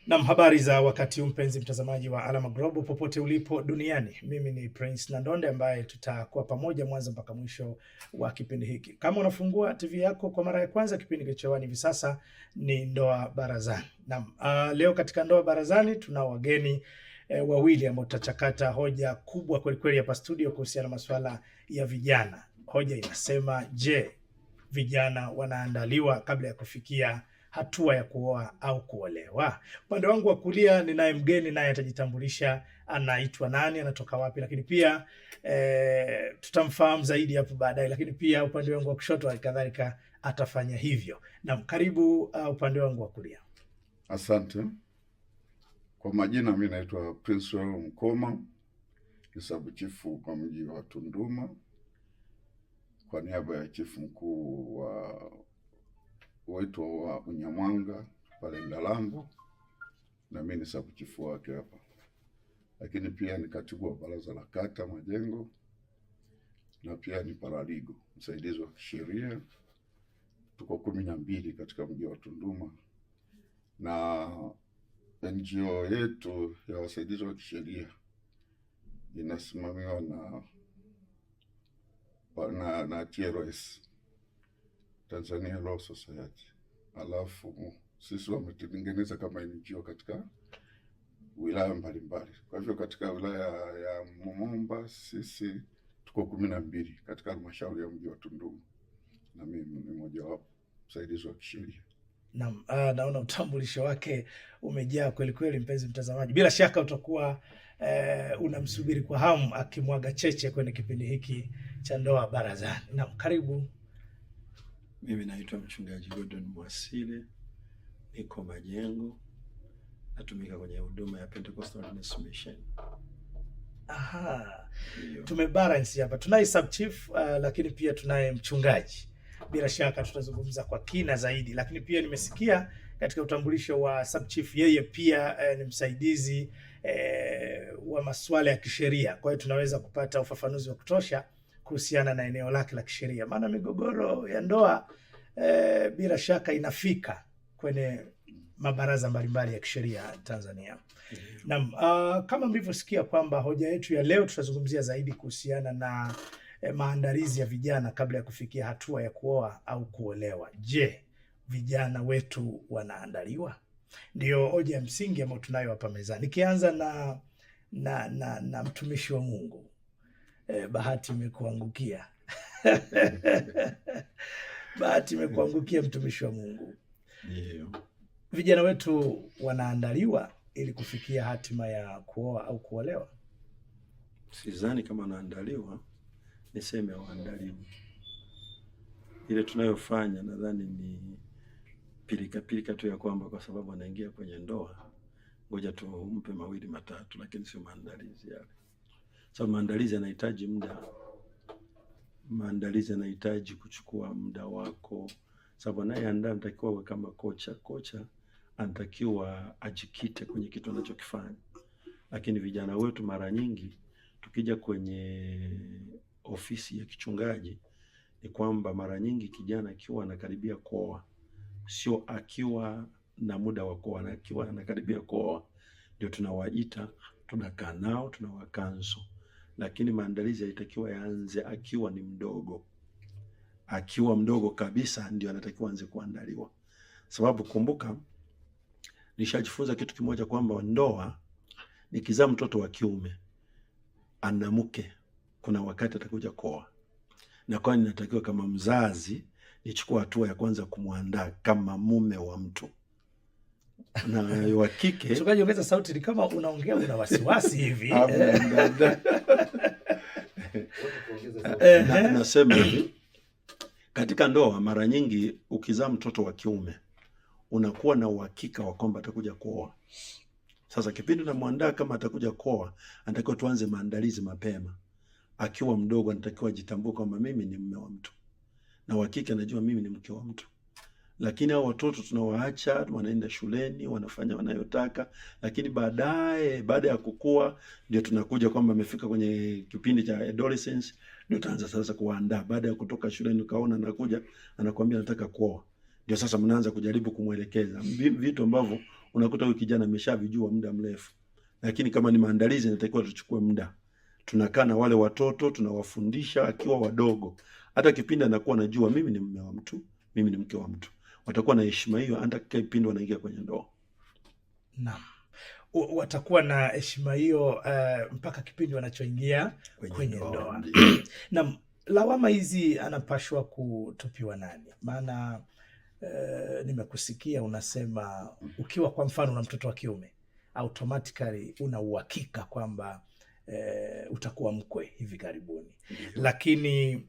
Na habari za wakati huu mpenzi mtazamaji wa Alama Global popote ulipo duniani. Mimi ni Prince Nandonde ambaye tutakuwa pamoja mwanzo mpaka mwisho wa kipindi hiki. Kama unafungua TV yako kwa mara ya kwanza, kipindi kilichowani hivi sasa ni Ndoa Barazani. Leo katika Ndoa Barazani tuna wageni wawili ambao tutachakata hoja kubwa kweli kweli hapa studio kuhusiana na masuala ya vijana. Hoja inasema, je, vijana wanaandaliwa kabla ya kufikia hatua ya kuoa au kuolewa? Upande wangu wa kulia ninaye mgeni, naye atajitambulisha anaitwa nani, anatoka wapi, lakini pia tutamfahamu zaidi hapo baadaye, lakini pia upande wangu wa kushoto kadhalika atafanya hivyo. Na karibu upande wangu wa kulia. Asante. Kwa majina mimi naitwa Prince Mkoma, ni sabu chifu kwa mji wa Tunduma, kwa niaba ya chifu mkuu wa Unyamwanga pale Ndalambo, na mimi ni sabu chifu wake hapa. Lakini pia ni katibu wa baraza la kata Majengo, na pia ni paraligo msaidizi wa kisheria. Tuko 12 katika mji wa Tunduma, na NGO yetu ya wasaidizi wa kisheria inasimamiwa na TLS, Tanzania Law Society. Alafu sisi wametengeneza kama NGO katika wilaya mbalimbali. Kwa hivyo katika wilaya ya Momomba sisi tuko 12 katika halmashauri ya mji wa Tunduma, na mimi ni mmoja wapo msaidizi wa kisheria. Naam, naona utambulisho wake umejaa kweli kweli, mpenzi mtazamaji. Bila shaka utakuwa unamsubiri kwa hamu akimwaga cheche kwenye kipindi hiki cha Ndoa Barazani. Naam, karibu. Mimi naitwa mchungaji Gordon Mwasile, niko Majengo, natumika kwenye huduma ya Pentecostal Mission. Aha. Tumebalance hapa. Tunaye sub chief lakini pia tunaye mchungaji. Bila shaka tutazungumza kwa kina zaidi, lakini pia nimesikia katika utambulisho wa sub chief yeye pia ni msaidizi wa masuala ya kisheria. Kwa hiyo tunaweza kupata ufafanuzi wa kutosha kuhusiana na eneo lake la kisheria, maana migogoro ya ndoa bila shaka inafika kwenye mabaraza mbalimbali ya kisheria Tanzania. Naam, kama mlivyosikia kwamba hoja yetu ya leo tutazungumzia zaidi kuhusiana na maandalizi ya vijana kabla ya kufikia hatua ya kuoa au kuolewa. Je, vijana wetu wanaandaliwa? Ndio hoja ya msingi ambayo tunayo hapa mezani. Nikianza na mtumishi wa Mungu. Bahati imekuangukia. Bahati imekuangukia mtumishi wa Mungu. Ndio. Vijana wetu wanaandaliwa ili kufikia hatima ya kuoa au kuolewa? Sidhani kama wanaandaliwa, niseme waandaliwe. Ile tunayofanya nadhani ni pilika tu ya kwamba kwa sababu anaingia kwenye ndoa, ngoja tumpe mawili matatu, lakini sio maandalizi yale. Sababu maandalizi yanahitaji muda. Maandalizi yanahitaji kuchukua muda wako. Sababu anayeandaa anatakiwa awe kama kocha. Kocha anatakiwa ajikite kwenye kitu anachokifanya. Lakini vijana wetu mara nyingi tukija kwenye ofisi ya kichungaji ni kwamba mara nyingi kijana akiwa anakaribia kuoa, sio akiwa na muda wa kuoa, akiwa anakaribia kuoa ndio tunawaita, tunakaa nao, tunawakanzo. Lakini maandalizi yalitakiwa yaanze akiwa ni mdogo. Akiwa mdogo kabisa ndio anatakiwa anze kuandaliwa. Sababu kumbuka, nishajifunza kitu kimoja kwamba ndoa nikizaa mtoto wa kiume ana mke, kuna wakati atakuja kuoa. Na kwa nini natakiwa kama mzazi nichukue hatua ya kwanza kumwandaa kama mume wa mtu. Na wa kike, mchungaji ongeza sauti, ni kama unaongea una wasiwasi hivi. Nasema hivi, katika ndoa mara nyingi ukizaa mtoto wa kiume unakuwa na uhakika wa kwamba atakuja kuoa. Sasa kipindi namwandaa kama atakuja kuoa, anatakiwa tuanze maandalizi mapema. Akiwa mdogo anatakiwa ajitambue kwamba mimi ni mume wa mtu, na uhakika anajua mimi ni mke wa mtu. Lakini hao watoto tunawaacha, wanaenda shuleni, wanafanya wanayotaka, lakini baada ya kukua ndio tunakuja kwamba amefika kwenye kipindi cha adolescence, ndio tuanza sasa kuandaa. Baada ya kutoka shuleni ukaona anakuja anakuambia nataka kuoa, ndio sasa mnaanza kujaribu kumwelekeza vitu ambavyo unakuta huyu kijana ameshavijua muda mrefu. Lakini kama ni maandalizi, inatakiwa tuchukue muda, tunakaa na wale watoto, tunawafundisha akiwa wadogo. Hata kipindi anakuwa anajua mimi ni mume wa mtu, mimi ni mke wa mtu, watakuwa na heshima hiyo hata kipindi wanaingia kwenye ndoa. Naam, watakuwa na heshima hiyo mpaka kipindi wanachoingia kwenye ndoa. Naam, lawama hizi anapashwa kutupiwa nani? Maana nimekusikia unasema ukiwa kwa mfano una mtoto wa kiume automatically una uhakika kwamba utakuwa mkwe hivi karibuni. Lakini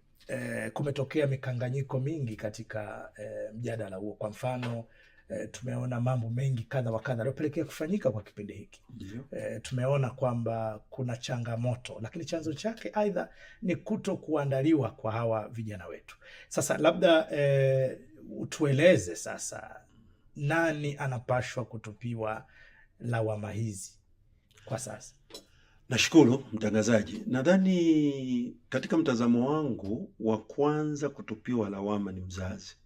kumetokea mikanganyiko mingi katika mjadala huo. Kwa mfano tumeona mambo mengi kadha wa kadha yaliyopelekea kufanyika kwa kipindi hiki. Tumeona kwamba kuna changamoto, lakini chanzo chake aidha ni kuto kuandaliwa kwa hawa vijana wetu. Sasa labda utueleze sasa, nani anapashwa kutupiwa lawama hizi kwa sasa? Nashukuru mtangazaji. Nadhani katika mtazamo wangu wa kwanza kutupiwa lawama ni mzazi.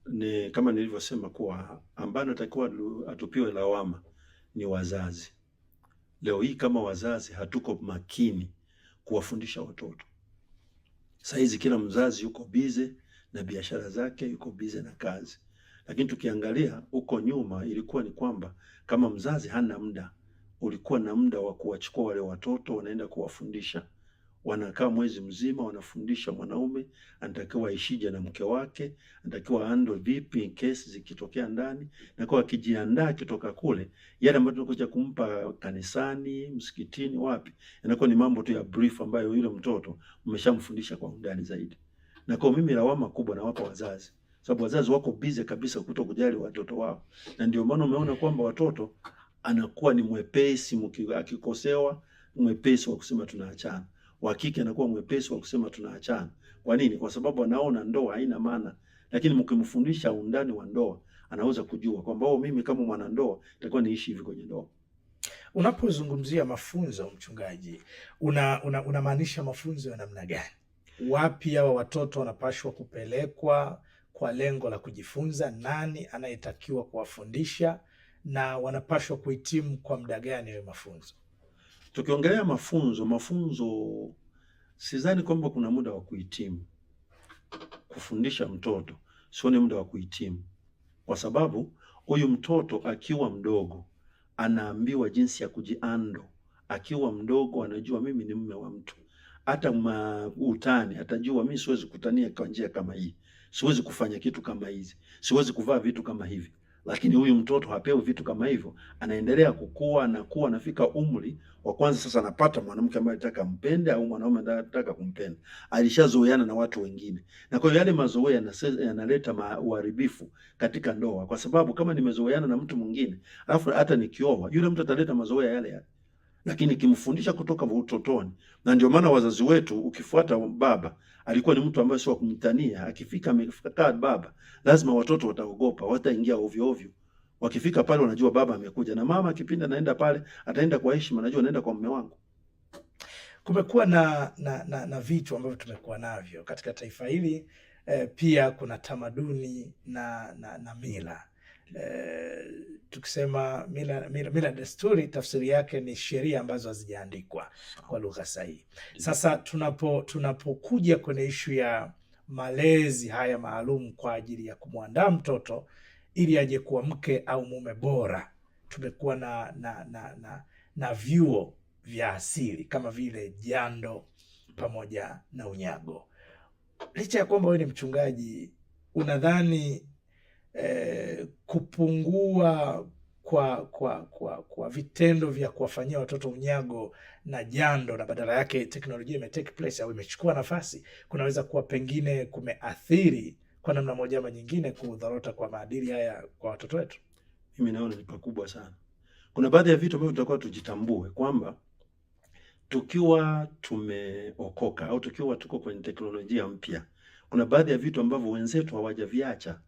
Ni kama nilivyosema kuwa ambaye anatakiwa atupiwe lawama ni wazazi. Leo hii kama wazazi hatuko makini kuwafundisha watoto. Saizi kila mzazi yuko bize na biashara zake, yuko bize na kazi. Lakini tukiangalia huko nyuma ilikuwa ni kwamba kama mzazi hana muda, ulikuwa na muda wa kuwachukua wale watoto, wanaenda kuwafundisha. Wanakaa mwezi mzima wanafundisha mwanaume anatakiwa aishije na mke wake, anatakiwa handle vipi kesi zikitokea ndani, na kwa akijiandaa kitoka kule, yale ambayo tunakuja kumpa kanisani, msikitini, wapi, inakuwa ni mambo tu ya brief ambayo yule mtoto mmeshamfundisha kwa undani zaidi. Na kwa mimi lawama kubwa nawapa wazazi, sababu wazazi wako busy kabisa kuto kujali watoto wao. Na ndio maana umeona kwamba watoto anakuwa ni mwepesi akikosewa, mwepesi wa kusema tunaachana. Wa kike anakuwa mwepesi wa kusema tunaachana. Kwa nini? Kwa sababu anaona ndoa haina maana. Lakini mkimfundisha undani wa ndoa, anaweza kujua kwamba mimi kama mwanandoa nitakuwa niishi hivi kwenye ndoa. Unapozungumzia mafunzo, mchungaji, unamaanisha mafunzo ya namna gani? Wapi hawa watoto wanapashwa kupelekwa kwa lengo la kujifunza? Nani anayetakiwa kuwafundisha? Na wanapashwa kuhitimu kwa muda gani hayo mafunzo? Tukiongelea mafunzo sidhani kwamba kuna muda wa kuhitimu. Kufundisha mtoto sio ni muda wa kuhitimu, kwa sababu huyu mtoto akiwa mdogo anaambiwa jinsi ya kujiando. Akiwa mdogo anajua mimi ni mume wa mtu. Hata utani atajua mimi siwezi kutania kwa njia kama hii, siwezi kufanya kitu kama hizi, siwezi kuvaa vitu kama hivi. Lakini huyu mtoto hapewi vitu kama hivyo, anaendelea kukua na kuwa, anafika umri wa kwanza sasa anapata mwanamke ambaye anataka mpende au mwanaume anataka kumpenda. Alishazoeana na watu wengine. Na kwa hiyo yale mazoea yanaleta uharibifu katika ndoa, kwa sababu kama nimezoeana na mtu mwingine, alafu hata nikioa, yule mtu ataleta mazoea yale yale. Lakini kimfundisha kutoka utotoni. Na ndio maana wazazi wetu, ukifuata baba alikuwa ni mtu ambaye sio kumtania. Akifika amefika baba, lazima watoto wataogopa, wataingia ovyo ovyo. Wakifika pale wanajua baba amekuja, na mama kipindi anaenda pale ataenda kwa heshima, najua anaenda kwa mume wangu. Kumekuwa na vitu ambavyo tumekuwa navyo katika taifa hili, pia kuna tamaduni na mila. Tukisema mila desturi, tafsiri yake ni sheria ambazo hazijaandikwa kwa lugha sahihi. Sasa tunapokuja kwenye ishu ya malezi haya maalum kwa ajili ya kumwandaa mtoto ili aje kuwa mke au mume bora, tumekuwa na vyuo vya asili kama vile jando pamoja na unyago. Licha ya kwamba wewe ni mchungaji, unadhani kupungua kwa vitendo vya kuwafanyia watoto unyago na jando, na badala yake teknolojia imetake place au imechukua nafasi, kunaweza kuwa pengine kumeathiri kwa namna moja ama nyingine kudhorota kwa maadili haya kwa watoto wetu? Mimi naona ni pakubwa sana. Kuna baadhi ya vitu ambavyo tutakuwa tujitambue kwamba tukiwa tumeokoka au tukiwa tuko kwenye teknolojia mpya, kuna baadhi ya vitu ambavyo wenzetu hawajaviacha,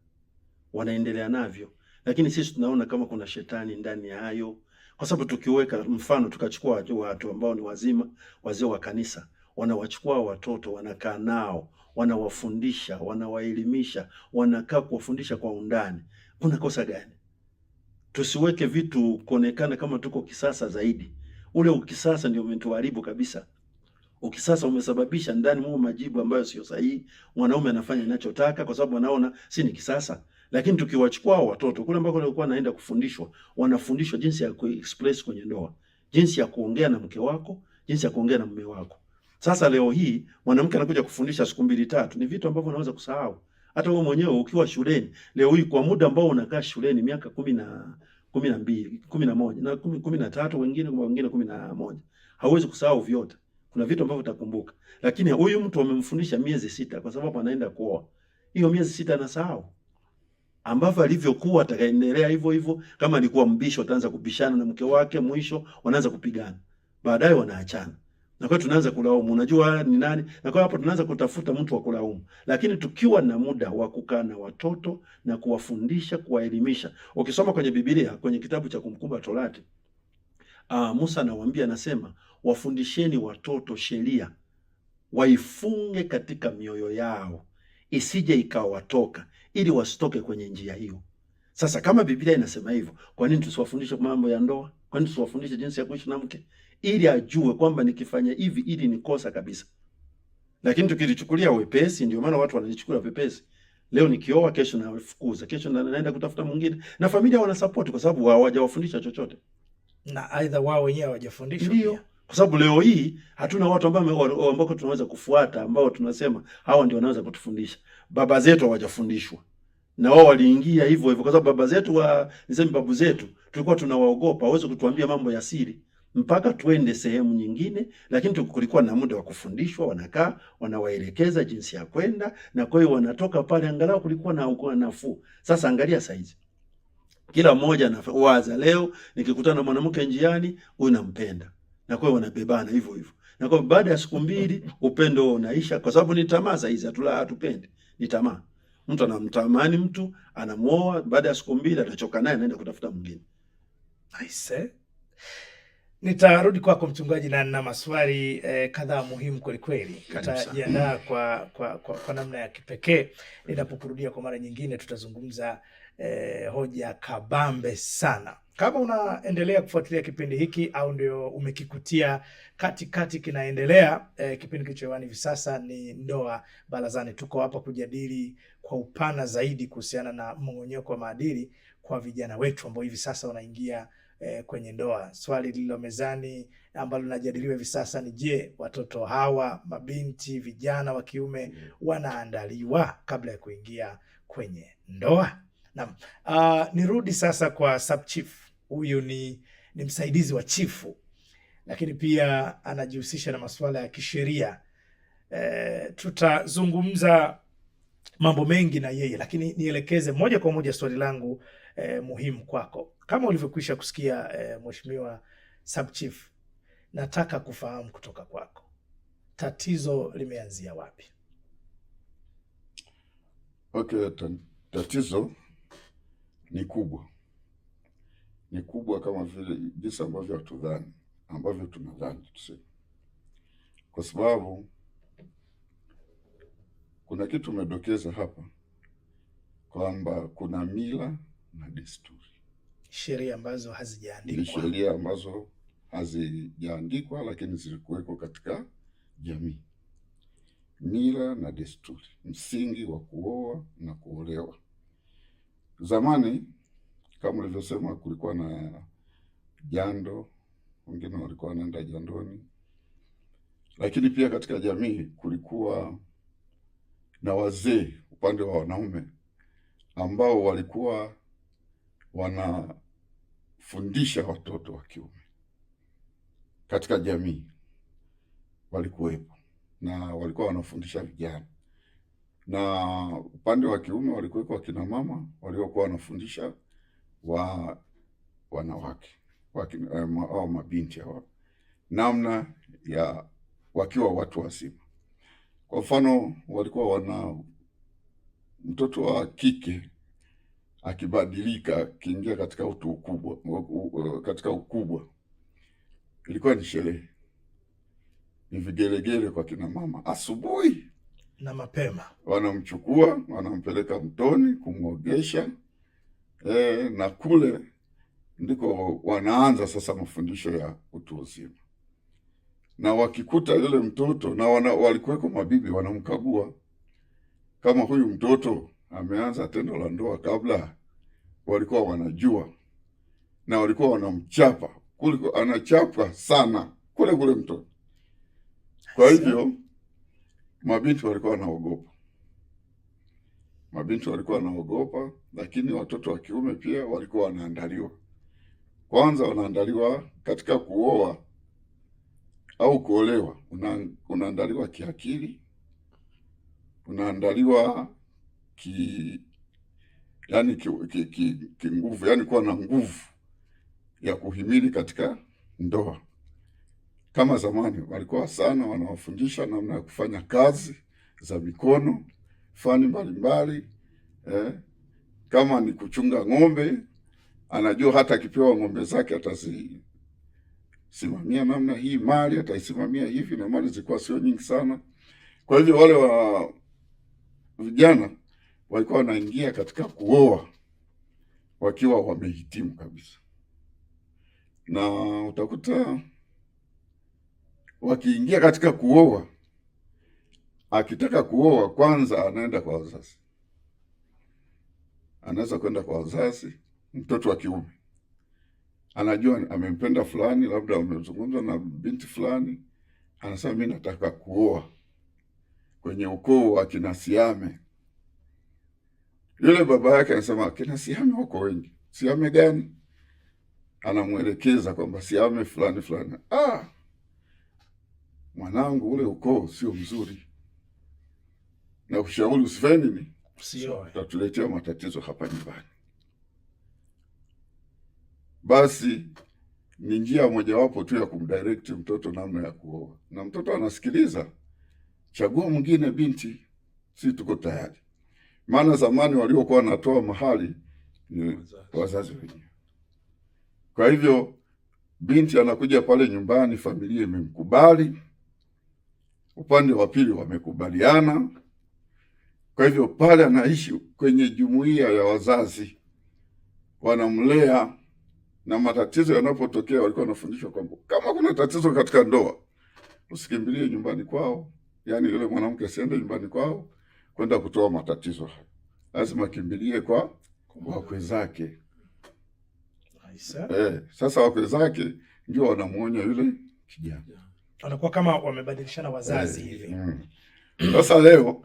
wanaendelea navyo, lakini sisi tunaona kama kuna shetani ndani ya hayo. Kwa sababu tukiweka mfano, tukachukua watu ambao ni wazima, wazee wa kanisa, wanawachukua watoto, wanakaa nao, wanawafundisha, wanawaelimisha, wanakaa kuwafundisha kwa undani. Kuna kosa gani? tusiweke vitu kuonekana kama tuko kisasa zaidi. Ule ukisasa ndio umetuharibu kabisa. Ukisasa umesababisha ndani mwa majibu ambayo sio sahihi. Mwanaume anafanya anachotaka kwa sababu anaona si ni kisasa. Lakini tukiwachukua watoto kule ambako walikuwa naenda kufundishwa, wanafundishwa jinsi ya kuexpress kwenye ndoa, jinsi ya kuongea na mke wako, jinsi ya kuongea na mume wako. Sasa leo hii mwanamke anakuja kufundisha siku 2-3, ni vitu ambavyo unaweza kusahau. Hata wewe mwenyewe ukiwa shuleni, leo hii kwa muda ambao unakaa shuleni miaka 12, 11 na 13, wengine 11, hauwezi kusahau vyote. Kuna vitu ambavyo utakumbuka. Lakini huyu mtu amemfundisha miezi 6 kwa sababu anaenda kuoa. Hiyo miezi 6 anasahau. Ambavyo alivyokuwa atakaendelea hivyo hivyo. Kama alikuwa mbisho ataanza kubishana na mke wake, mwisho wanaanza kupigana. Baadaye wanaachana. Na kwa tunaanza kulaumu, unajua ni nani? Na kwa hapo tunaanza kutafuta mtu wa kulaumu. Lakini tukiwa na muda wa kukaa na watoto na kuwafundisha, kuwaelimisha. Ukisoma kwenye Biblia, kwenye kitabu cha Kumbukumbu la Torati, Musa anawaambia, anasema, wafundisheni watoto sheria, waifunge katika mioyo yao, isije ikawatoka, ili wasitoke kwenye njia hiyo. Sasa kama Biblia inasema hivyo, kwa nini tusiwafundishe mambo ya ndoa? Kwa nini tusiwafundishe jinsi ya kuishi na mke? Ili ajue kwamba nikifanya hivi ili ni kosa kabisa. Lakini tukilichukulia wepesi, ndio maana watu wanalichukulia wepesi. Leo nikioa, kesho nafukuza, kesho naenda kutafuta mwingine, na familia wana support kwa sababu hawajawafundisha chochote. Na aidha wao wenyewe hawajafundishwa. Ndio. Kwa sababu leo hii hatuna watu ambao tunaweza kufuata, ambao tunasema hawa ndio wanaweza kutufundisha. Baba zetu hawajafundishwa. Na wao waliingia hivyo hivyo kwa sababu baba zetu niseme babu zetu tulikuwa tunawaogopa waweze kutuambia mambo ya siri mpaka tuende sehemu nyingine, lakini kulikuwa na muda wa kufundishwa, wanakaa wanawaelekeza jinsi ya kwenda, na kwa hiyo wanatoka pale angalau kulikuwa na nafuu. Sasa angalia saizi. Kila mmoja anawaza leo nikikutana na mwanamke njiani huyu nampenda. Na kwa hiyo wanabebana hivyo hivyo. Na kwa baada ya siku 2 upendo unaisha kwa sababu ni tamaa hizi, hatupendi. Ni tamaa. Mtu anamtamani mtu, anamuoa, baada ya siku 2 atachoka naye anaenda kutafuta mwingine. Nice. Nitarudi kwako mchungaji, na nina maswali kadhaa muhimu kweli kweli. Tutajiandaa kwa namna ya kipekee. Ninapokurudia kwa mara nyingine tutazungumza hoja kabambe sana. Kama unaendelea kufuatilia kipindi hiki au ndio umekikutia katikati kinaendelea, kipindi kilichohewani hivi sasa ni Ndoa Barazani. Tuko hapa kujadili kwa upana zaidi kuhusiana na mmomonyoko wa maadili kwa vijana wetu ambao hivi sasa wanaingia kwenye ndoa. Swali lililo mezani ambalo linajadiliwa hivi sasa ni je, watoto hawa, mabinti, vijana wa kiume wanaandaliwa kabla ya kuingia kwenye ndoa? Naam. Nirudi sasa kwa sub chief. Huyu ni msaidizi wa chifu, lakini pia anajihusisha na masuala ya kisheria. Tutazungumza mambo mengi na yeye, lakini nielekeze moja kwa moja swali langu muhimu kwako. Kama ulivyokwisha kusikia Mheshimiwa Sub Chief, nataka kufahamu kutoka kwako, tatizo limeanzia wapi? Okay, tatizo ni kubwa kama vile jinsi ambavyo tunadhani tuseme, kwa sababu kuna kitu umedokeza hapa kwamba kuna mila na desturi, sheria ambazo hazijaandikwa lakini zilikuweko katika jamii. Mila na desturi, msingi wa kuoa na kuolewa. Zamani kama ulivyosema, kulikuwa na jando, wengine walikuwa wanaenda jandoni, lakini pia katika jamii kulikuwa na wazee upande wa wanaume ambao walikuwa wanafundisha watoto wa kiume katika jamii, walikuwepo na walikuwa wanafundisha vijana, na upande wa kiume walikuwepo wakina mama waliokuwa wanafundisha wanawake au mabinti hao namna ya wakiwa watu wazima. Kwa mfano, walikuwa wana mtoto wa kike akibadilika kiingia katika ukubwa, ilikuwa ni sherehe, ni vigelegele kwa kina mama. Asubuhi na mapema wanamchukua, wanampeleka mtoni kumwogesha, na kule ndiko wanaanza sasa mafundisho ya utu uzima, na wakikuta yule mtoto na walikuweko mabibi wanamkagua kama huyu mtoto ameanza tendo la ndoa kabla, walikuwa wanajua na walikuwa wanamchapa kuliko anachapa sana kule mtoto. Kwa hivyo mabinti walikuwa wanaogopa, lakini watoto wa kiume pia walikuwa wanaandaliwa. Kwanza wanaandaliwa katika kuoa au kuolewa, unaandaliwa kiakili, unaandaliwa kinguvu, yani kuwa na nguvu ya kuhimili katika ndoa. Kama zamani walikuwa sana wanawafundisha namna ya kufanya kazi za mikono, fani mbalimbali. Kama ni kuchunga ng'ombe, anajua hata akipewa ng'ombe zake atazisimamia namna hii, mali ataisimamia hivi, na mali zilikuwa sio nyingi sana. Kwa hivyo wale wa vijana walikuwa wanaingia katika kuoa wakiwa wamehitimu kabisa, na utakuta wakiingia katika kuoa, akitaka kuoa kwanza anaenda kwa wazazi. Anaweza kwenda kwa wazazi, mtoto wa kiume anajua amempenda fulani, labda amezungumza na binti fulani, anasema mimi nataka kuoa kwenye ukoo wa kina Siame. Yule baba yake anasema kina Siame wako wengi. Siame gani? Anamwelekeza kwamba Siame fulani fulani. Mwanangu, ule ukoo sio mzuri, na ushauri usifanye nini, utatuletea matatizo hapa nyumbani. Basi ni njia mojawapo tu ya kumdirect mtoto namna ya kuoa, na mtoto anasikiliza, chagua mwingine binti, si tuko tayari. Maana zamani waliokuwa wanatoa mahali ni wazazi wenyewe. Kwa hivyo binti anakuja pale nyumbani, familia imemkubali, upande wa pili wamekubaliana. Kwa hivyo pale anaishi kwenye jumuiya ya wazazi, wanamlea, na matatizo yanapotokea walikuwa wanafundishwa kwamba kama kuna tatizo katika ndoa, usikimbilie nyumbani kwao, yani yule mwanamke asiende nyumbani kwao kwenda kutoa matatizo hayo, lazima kimbilie kwa wakwe zake. Sasa wakwe zake ndio wanamuonya yule kijana, wanakuwa kama wamebadilishana wazazi hivi. Sasa leo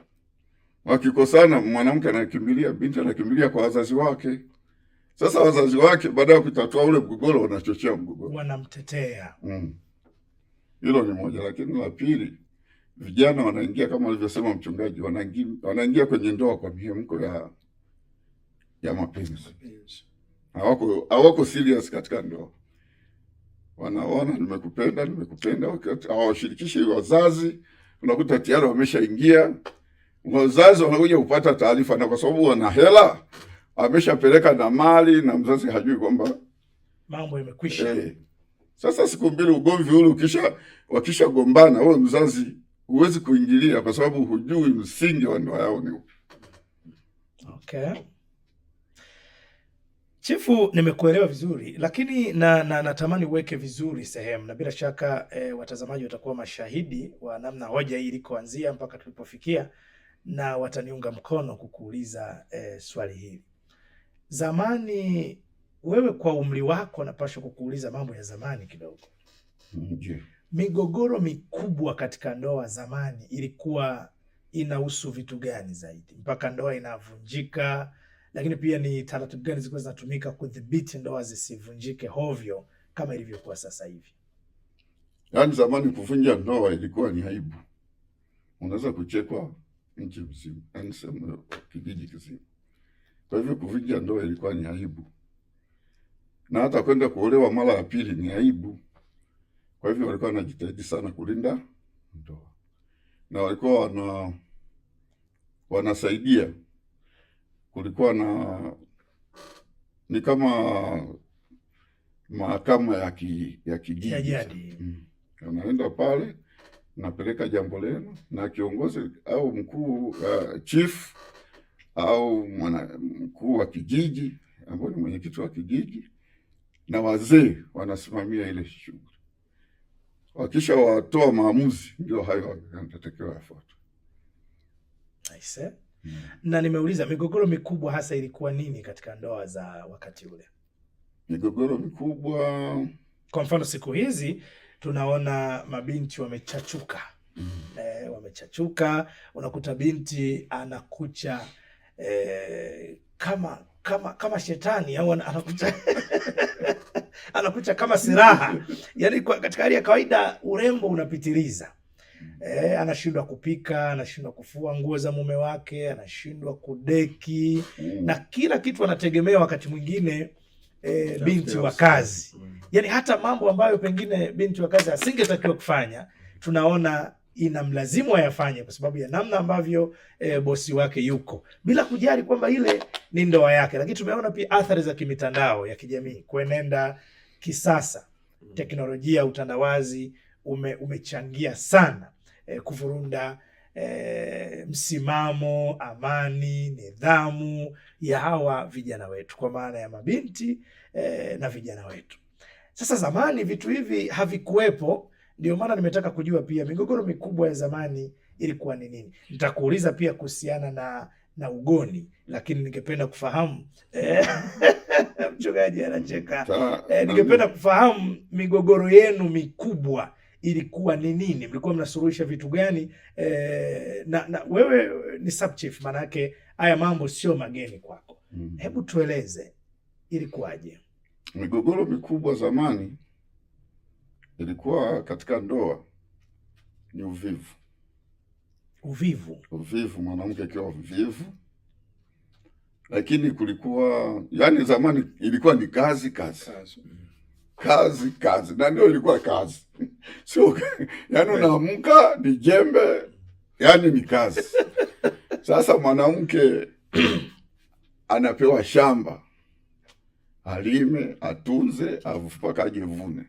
wakikosana, mwanamke anakimbilia, binti anakimbilia kwa wazazi wake. Sasa wazazi wake baada ya kutatua ule mgogoro wanachochea mgogoro, wanamtetea. Hilo ni moja, lakini la pili, vijana wanaingia kama alivyosema mchungaji, wanaingia kwenye ndoa kwa mihemko ya mapenzi. Hawako serious katika ndoa. Wanaona nimekupenda, hawashirikishi wazazi. Unakuta tayari wameshaingia, wazazi wanakuja kupata taarifa, na kwa sababu wana hela ameshapeleka na mali, na mzazi hajui kwamba mambo yamekwisha. Sasa siku mbili ugomvi ule wakishagombana, wewe mzazi huwezi kuingilia kwa sababu hujui msingi wa ndoa yao ni upi. Okay. Chifu, nimekuelewa vizuri, lakini natamani uweke vizuri sehemu, na bila shaka watazamaji watakuwa mashahidi wa namna hoja hii ilikoanzia mpaka tulipofikia, na wataniunga mkono kukuuliza swali hili. Zamani, wewe kwa umri wako napaswa kukuuliza mambo ya zamani kidogo. Migogoro mikubwa katika ndoa zamani ilikuwa inahusu vitu gani zaidi mpaka ndoa inavunjika? Lakini pia ni taratibu gani zilikuwa zinatumika kudhibiti ndoa zisivunjike hovyo kama ilivyokuwa sasa hivi? Yaani zamani kuvunja ndoa ilikuwa ni aibu. Unaweza kuchekwa nchi mzima, yaani sema kijiji kizima. Kwa hivyo kuvunja ndoa ilikuwa ni aibu, na hata kwenda kuolewa mara ya pili ni aibu. Kwa hivyo walikuwa wanajitahidi sana kulinda ndoa, na walikuwa wanasaidia. Kulikuwa ni kama mahakama ya kijiji. Unaenda pale, napeleka jambo lenu, na kiongozi au mkuu chief au mkuu wa kijiji ambaye ni mwenyekiti wa kijiji, na wazee wanasimamia ile shughuli. Wakisha watoa maamuzi, ndio hayo yanatakiwa yafuatwe. Nice. Na nimeuliza migogoro mikubwa hasa ilikuwa nini katika ndoa za wakati ule? Migogoro mikubwa, kwa mfano siku hizi tunaona mabinti wamechachuka. Wamechachuka, unakuta binti anakucha kama shetani au anakucha anakucha kama silaha. Yaani katika hali ya kawaida urembo unapitiliza. Anashindwa kupika, anashindwa kufua nguo za mume wake, anashindwa kudeki na kila kitu anategemea wakati mwingine binti wa kazi. Yaani hata mambo ambayo pengine binti wa kazi asingetakiwa kufanya, tunaona inamlazimu ayafanye kwa sababu ya namna ambavyo bosi wake yuko, bila kujali kwamba ile ni ndoa yake. Lakini tumeona pia athari za kimitandao ya kijamii kuenenda kisasa. Teknolojia, utandawazi umechangia sana kuvurunda msimamo, amani, nidhamu ya hawa vijana wetu, kwa maana ya mabinti na vijana wetu. Sasa zamani vitu hivi havikuwepo, ndio maana nimetaka kujua pia migogoro mikubwa ya zamani ilikuwa ni nini. Nitakuuliza pia kuhusiana na ugoni, lakini ningependa kufahamu mchungaji anacheka. Ningependa kufahamu migogoro yenu mikubwa ilikuwa ni nini? Mlikuwa mnasuluhisha vitu gani? Na wewe ni sub chief, maana yake haya mambo sio mageni kwako. Hebu tueleze ilikuwaje? Migogoro mikubwa zamani ilikuwa katika ndoa ni uvivu. Uvivu, mwanamke akiwa mvivu. Lakini kulikuwa, yani zamani ilikuwa ni kazi. Na ndio ilikuwa kazi. Sio, yani unaamka ni jembe, yani ni kazi. Sasa mwanamke anapewa shamba, alime, atunze, mpaka ajevune.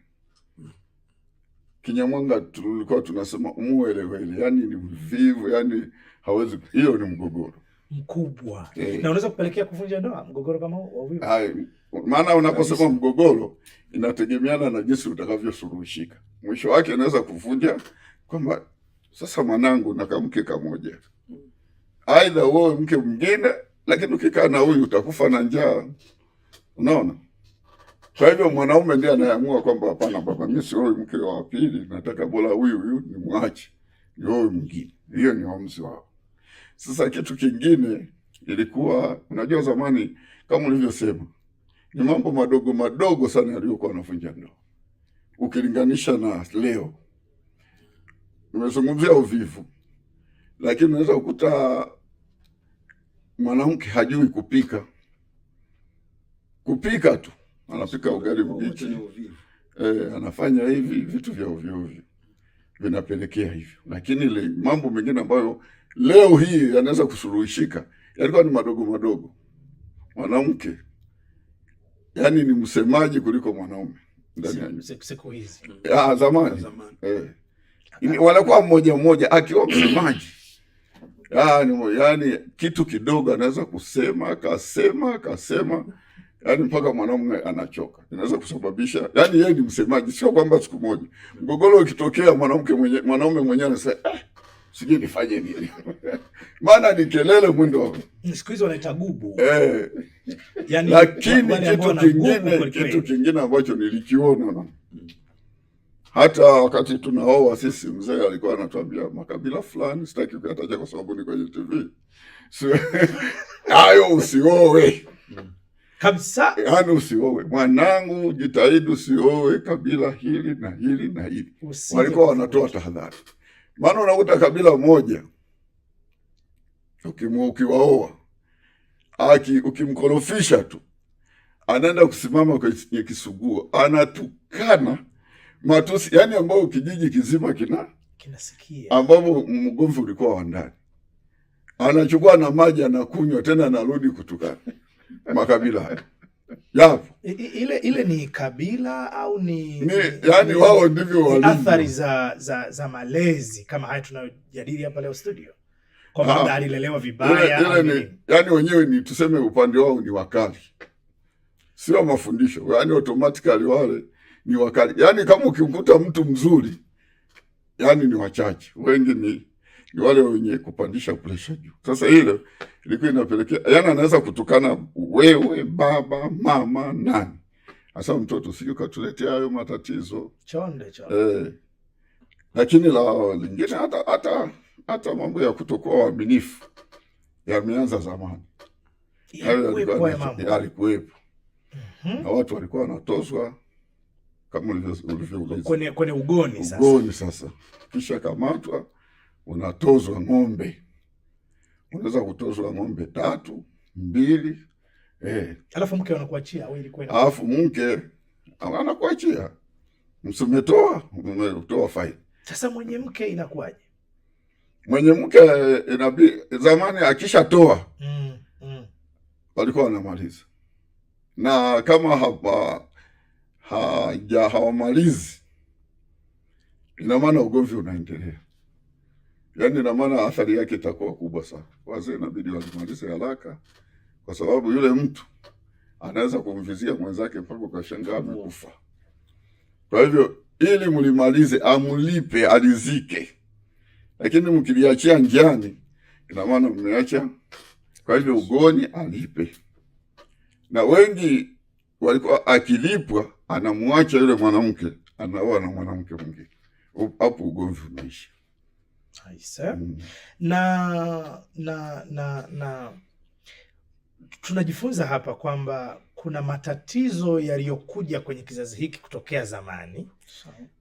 Kinyamwanga tulikuwa tunasema umuelewele, yani ni mvivu, yani hawezi. Hiyo ni mgogoro mkubwa. Na unaweza kupelekea kuvunja ndoa mgogoro kama huo. Maana unaposema mgogoro inategemeana na jinsi utakavyosuluhishika. Mwisho wake inaweza kuvunja kwamba sasa mwanangu na mke kamoja, aidha wewe mke mwingine, lakini ukikaa na huyu utakufa na njaa. Unaona? Kwa hivyo mwanaume ndiye anaamua kwamba hapana baba, mimi si wewe mke wa pili, nataka bora huyu ni mwache, ni wewe mwingine. Hiyo ni uamuzi wao. Sasa kitu kingine ilikuwa, unajua zamani kama ulivyosema, ni mambo madogo sana yaliyokuwa yanavunja ndoa ukilinganisha na leo. Nimezungumzia uvivu, lakini unaweza kukuta mwanamke hajui kupika tu, anapika ugali mbichi, anafanya hivi vitu vya ovyo vinapelekea hivyo. Lakini ile mambo mengine ambayo leo hii yanaweza kusuluhishika yalikuwa ni madogo. Mwanamke yani ni msemaji kuliko mwanaume ndani ya siku hizi. Zamani. Wanakuwa mmoja akiwa msemaji. Yani kitu kidogo anaweza kusema, kasema. Yani mpaka mwanaume anachoka. Inaweza kusababisha, yani yeye ni msemaji, sio kwamba siku moja mgogoro ukitokea mwanaume mwenyewe anasema sije nifanye nini. Maana ni kelele mwendo. Siku hizo wanaita gubu. Yani lakini kitu kingine ambacho nilikiona, hata wakati tunaoa sisi, mzee alikuwa anatuambia makabila fulani, sitaki kuyataja kwa sababu ni kwenye TV, hayo usioe kabisa. Yani usioe mwanangu, jitahidi usioe kabila hili na hili na hili. Walikuwa wanatoa tahadhari. Maana unakuta kabila moja ukiwaoa, ukimkorofisha tu anaenda kusimama kwenye kisuguo, anatukana matusi, yani ambao kijiji kizima kinasikia, ambapo mgomvi ulikuwa wa ndani. Anachukua na maji anakunywa, tena anarudi kutukana. Makabila haya yapo. Ile ni kabila au ni yani wao ndivyo walimu. Athari za malezi kama haya tunayojadili hapa leo studio, kwa maana alilelewa vibaya. Yani wenyewe ni tuseme upande wao ni wakali, sio mafundisho, yaani automatically wale ni wakali. Yaani kama ukimkuta mtu mzuri, yaani ni wachache, wengi ni wale wenye kupandisha pressure juu. Sasa ile ilikuwa inapelekea, yaani anaweza kutukana wewe, baba, mama, nani. Hasa mtoto sio katuletea hayo matatizo. Chonde. Lakini la lingine hata mambo ya kutokuwa waaminifu yameanza zamani. Yalikuwepo. Na watu walikuwa wanatozwa kama ulivyouliza. Kwenye ugoni sasa. Ugoni sasa. Kisha kamatwa unatozwa ng'ombe. Unaweza kutozwa ng'ombe 3, 2. Alafu mke anakuachia au ilikuwa ina? Alafu mke anakuachia. Umetoa faini. Sasa mwenye mke inakuwaje? Mwenye mke zamani akishatoa walikuwa wanamaliza. Na kama hawamalizi, ina maana ugomvi unaendelea. Yaani ina maana athari yake itakuwa kubwa sana. Wazee inabidi walimalize haraka, kwa sababu yule mtu anaweza kumvizia mwenzake mpaka ukashangaa amekufa. Kwa hivyo ili mlimalize, amlipe, alizike. Lakini mkiliachia njiani, ina maana mmeacha. Kwa hivyo ugoni alipe. Na wengi walikuwa akilipwa anamwacha yule mwanamke, anaoa na mwanamke mwingine. Hapo ugomvi umeisha. Aisa. Na tunajifunza hapa kwamba kuna matatizo yaliyokuja kwenye kizazi hiki kutokea zamani.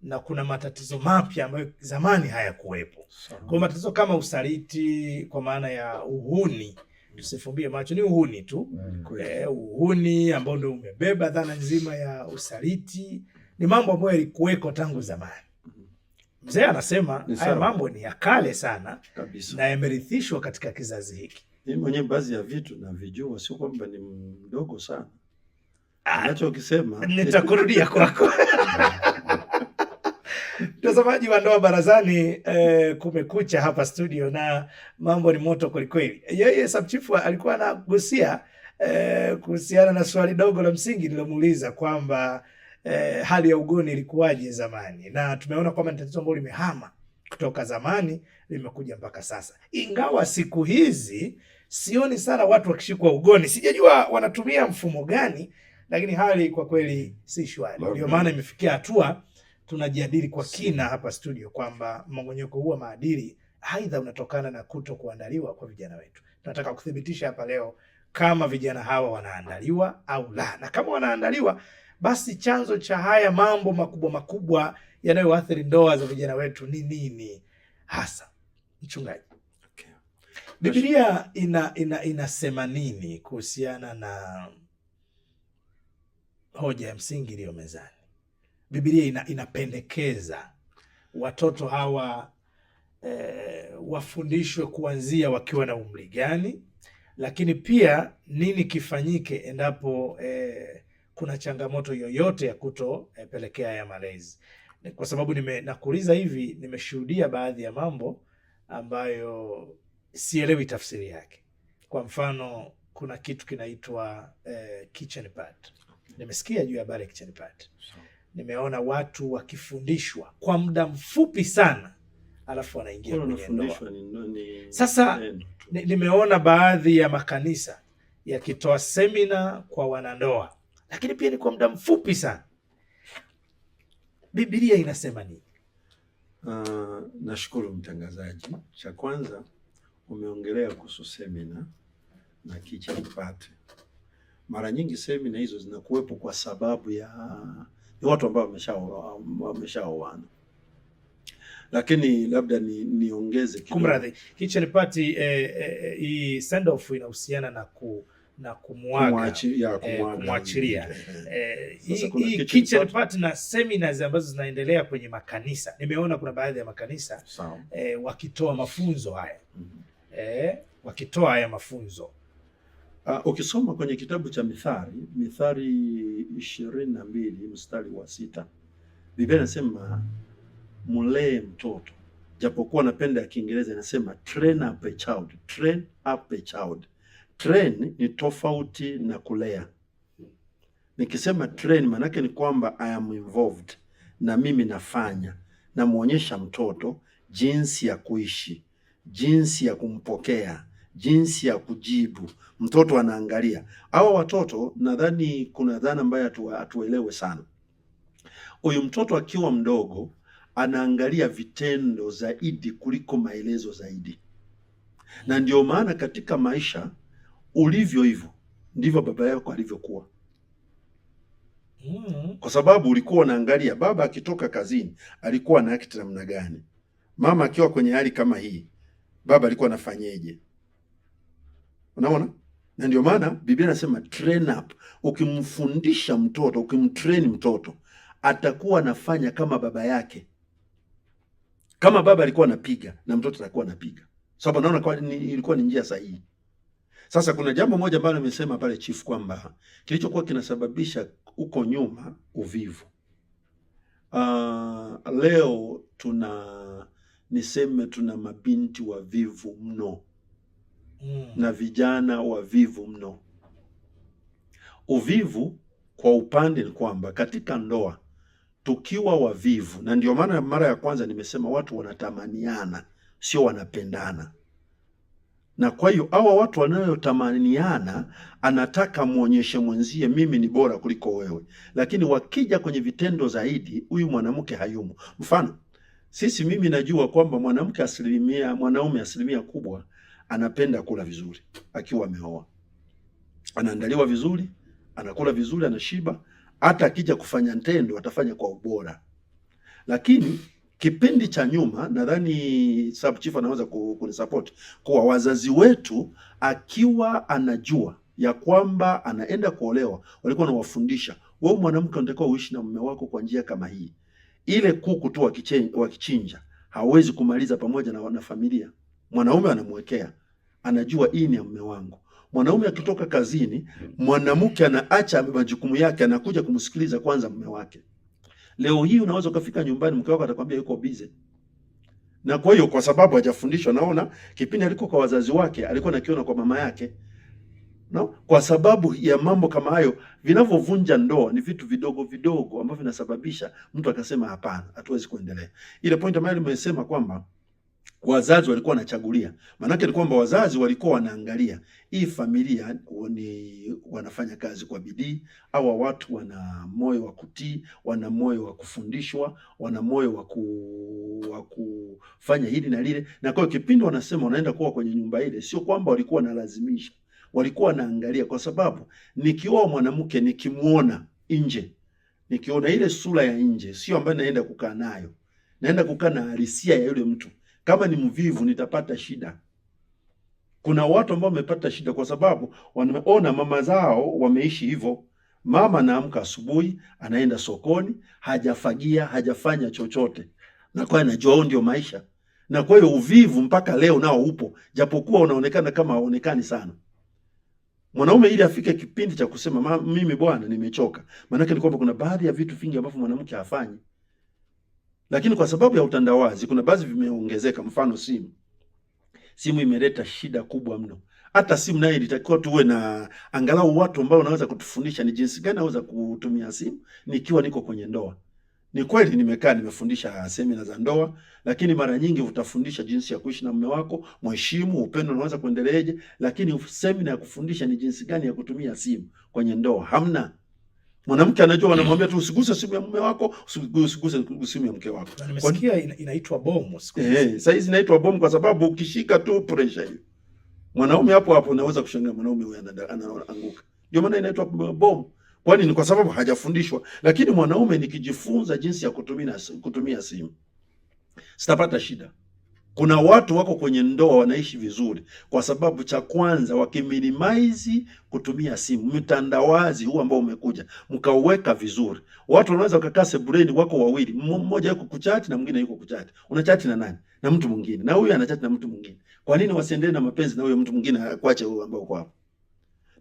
Na kuna matatizo mapya ambayo zamani hayakuwepo. Kwa matatizo kama usaliti, kwa maana ya uhuni, tusifumbie macho, ni uhuni tu. Uhuni ambao ndio umebeba dhana nzima ya usaliti, ni mambo ambayo yalikuweko tangu zamani. Mzee anasema haya mambo ni ya kale sana kabisa, na yamerithishwa katika kizazi hiki. Mimi mwenyewe baadhi ya vitu navijua, sio kwamba ni mdogo sana. Ninachokisema nitakurudia kwako. Mtazamaji wa Ndoa Barazani, kumekucha hapa studio na mambo ni moto kwelikweli. Yeye Subchief alikuwa anagusia kuhusiana na swali dogo la msingi nilomuuliza kwamba hali ya ugoni ilikuwaje zamani, na tumeona kwamba ni tatizo ambalo limehama kutoka zamani limekuja mpaka sasa. Ingawa siku hizi sioni sana watu wakishikwa ugoni, sijajua wanatumia mfumo gani, lakini hali kwa kweli si shwari. Ndio maana imefikia hatua tunajadili kwa kina hapa studio kwamba mmomonyoko huu wa maadili aidha unatokana na kuto kuandaliwa kwa vijana wetu. Tunataka kuthibitisha hapa leo kama vijana hawa wanaandaliwa au la, na kama wanaandaliwa, basi chanzo cha haya mambo makubwa makubwa yanayoathiri ndoa za vijana wetu ni nini hasa, mchungaji? Okay. Biblia inasema nini kuhusiana na hoja ya msingi iliyo mezani? Biblia inapendekeza watoto hawa wafundishwe kuanzia wakiwa na umri gani, lakini pia nini kifanyike endapo kuna changamoto yoyote ya kutopelekea ya malezi. Kwa sababu nakuuliza hivi, nimeshuhudia baadhi ya mambo ambayo sielewi tafsiri yake. Kwa mfano, kuna kitu kinaitwa kitchen party. Nimesikia juu ya habari ya kitchen party. Nimeona watu wakifundishwa kwa muda mfupi sana alafu wanaingia kwenye ndoa. Sasa nimeona baadhi ya makanisa yakitoa semina kwa wanandoa, lakini pia ni kwa muda mfupi sana. Biblia inasema nini? Nashukuru mtangazaji. Cha kwanza umeongelea kuhusu semina na kitchen party. Mara nyingi semina hizo zinakuwepo kwa sababu ya watu ambao wameshaoana. Lakini labda niongeze kidogo. Kumradhi, kitchen party hii send off inahusiana na kumwachilia. Hii kitchen party na seminars ambazo zinaendelea kwenye makanisa. Nimeona kuna baadhi ya makanisa wakitoa mafunzo haya. Wakitoa haya mafunzo. Ukisoma kwenye kitabu cha Mithali 22 mstari wa 6, Biblia inasema mulee mtoto. Japokuwa napenda ya Kiingereza inasema train up a child. Train up a child. Train ni tofauti na kulea. Nikisema train manake ni kwamba I am involved, na mimi nafanya, namuonyesha mtoto jinsi ya kuishi, jinsi ya kumpokea, jinsi ya kujibu. Mtoto anaangalia. Hawa watoto nadhani kuna dhana ambayo hatuelewe sana. Huyu mtoto akiwa mdogo anaangalia vitendo zaidi kuliko maelezo zaidi, na ndio maana katika maisha ulivyo hivyo ndivyo baba yako alivyokuwa. Kwa sababu ulikuwa unaangalia baba akitoka kazini alikuwa na act namna gani, mama akiwa kwenye hali kama hii baba alikuwa anafanyeje. Unaona? Na ndio maana Biblia inasema train up. Ukimfundisha mtoto, ukimtrain mtoto, atakuwa anafanya kama baba yake. Kama baba alikuwa anapiga na mtoto atakuwa anapiga. Sababu naona kwa ilikuwa ni njia sahihi. Sasa kuna jambo moja ambalo nimesema pale chief, kwamba kilichokuwa kinasababisha huko nyuma uvivu. Leo tuna mabinti wavivu mno na vijana wavivu mno. Uvivu kwa upande ni kwamba katika ndoa tukiwa wavivu, na ndio maana mara ya kwanza nimesema watu wanatamaniana, sio wanapendana. Na kwa hiyo hawa watu wanayotamaniana anataka muonyeshe mwenzie mimi ni bora kuliko wewe, lakini wakija kwenye vitendo zaidi huyu mwanamke hayumo. Mfano, mimi najua kwamba mwanaume asilimia kubwa anapenda kula vizuri akiwa ameoa. Anaandaliwa vizuri, anakula vizuri, anashiba, hata akija kufanya tendo atafanya kwa ubora. Lakini kipindi cha nyuma, nadhani sub chief anaweza kunisupport, kwa wazazi wetu akiwa anajua ya kwamba anaenda kuolewa, walikuwa wanawafundisha, wewe mwanamke unatakiwa uishi na mume wako kwa njia kama hii. Ile kuku tu wakichinja hawezi kumaliza pamoja na familia. Mwanaume anamwekea, anajua hii ni ya mume wangu. Mwanaume akitoka kazini, mwanamke anaacha majukumu yake, anakuja kumsikiliza kwanza mume wake. Leo hii unaweza ukafika nyumbani mke wako atakwambia yuko busy. Na kwa hiyo kwa sababu hajafundishwa, naona kipindi alikuwa kwa wazazi wake alikuwa nakiona kwa mama yake. No? Kwa sababu ya mambo kama hayo vinavyovunja ndoa ni vitu vidogo vidogo ambavyo vinasababisha mtu akasema hapana, hatuwezi kuendelea. Ile point ambayo nimesema kwamba wazazi walikuwa wanachagulia, maanake ni kwamba wazazi walikuwa wanaangalia hii familia wanafanya kazi kwa bidii, au watu wana moyo wa kutii, wana moyo wa kufundishwa, wana moyo wa kufanya hili na lile. Na kwa kipindi wanasema wanaenda kuwa kwenye nyumba ile, sio kwamba walikuwa wanalazimisha, walikuwa wanaangalia. Kwa sababu nikioa mwanamke nikimuona nje, nikiona ile sura ya nje, sio ambayo naenda kukaa nayo, naenda kukaa na halisia ya yule mtu. Kama ni mvivu nitapata shida. Kuna watu ambao wamepata shida kwa sababu wanaona mama zao wameishi hivyo. Mama anaamka asubuhi, anaenda sokoni, hajafagia, hajafanya chochote. Na kwa hiyo anajua ndio maisha. Na kwa hiyo uvivu mpaka leo nao upo, japokuwa unaonekana kama haonekani sana. Mwanaume ili afike kipindi cha kusema mimi bwana nimechoka, maana yake ni kwamba kuna baadhi ya vitu vingi ambavyo mwanamke hafanyi. Lakini kwa sababu ya utandawazi kuna baadhi vimeongezeka. Mfano, simu imeleta shida kubwa mno. Hata simu nayo ilitakiwa tuwe na angalau watu ambao wanaweza kutufundisha ni jinsi gani naweza kutumia simu nikiwa niko kwenye ndoa. Ni kweli nimekaa nimefundisha semina za ndoa, lakini mara nyingi utafundisha jinsi ya kuishi na mume wako, mheshimu, upendo unaweza kuendeleaje, lakini semina ya kufundisha ni jinsi gani ya kutumia simu kwenye ndoa hamna. Mwanamke anajua, wanamwambia tu usiguse simu ya mume wako, usiguse simu ya mke wako. Nimesikia inaitwa bomu. Sasa hizi inaitwa bomu kwa sababu ukishika tu pressure hiyo, mwanaume hapo unaweza kushangaa mwanaume huyu anaanguka. Ndio maana inaitwa bomu. Kwani ni kwa sababu hajafundishwa. Lakini mwanaume nikijifunza jinsi ya kutumia simu, sitapata shida. Kuna watu wako kwenye ndoa wanaishi vizuri kwa sababu cha kwanza wakiminimize kutumia simu. Mtandawazi huu ambao umekuja mkauweka vizuri. Watu wanaweza kukaa sebuleni wako wawili, mmoja yuko kuchati na mwingine yuko kuchati. Unachati na nani? Na mtu mwingine. Na huyu anachati na mtu mwingine. Kwa nini wasiendelee na mapenzi na huyo mtu mwingine akuache huyo ambao uko hapo?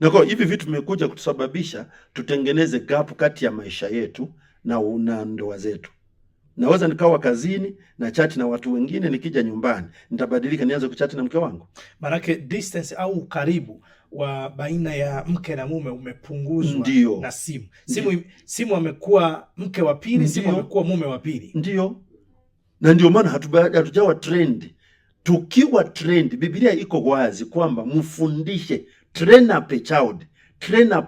Na kwa hivi vitu vimekuja kutusababisha tutengeneze gap kati ya maisha yetu na ndoa zetu. Naweza nikawa kazini na chati na watu wengine, nikija nyumbani nitabadilika nianze kuchati na mke wangu? Maanake distance au ukaribu wa baina ya mke na mume umepunguzwa. Ndiyo. Na simu amekuwa mke wa pili, simu amekuwa mume wa pili. Ndio. Na ndio maana hatujawa trend. Tukiwa trend, Biblia iko wazi kwamba mfundishe, train up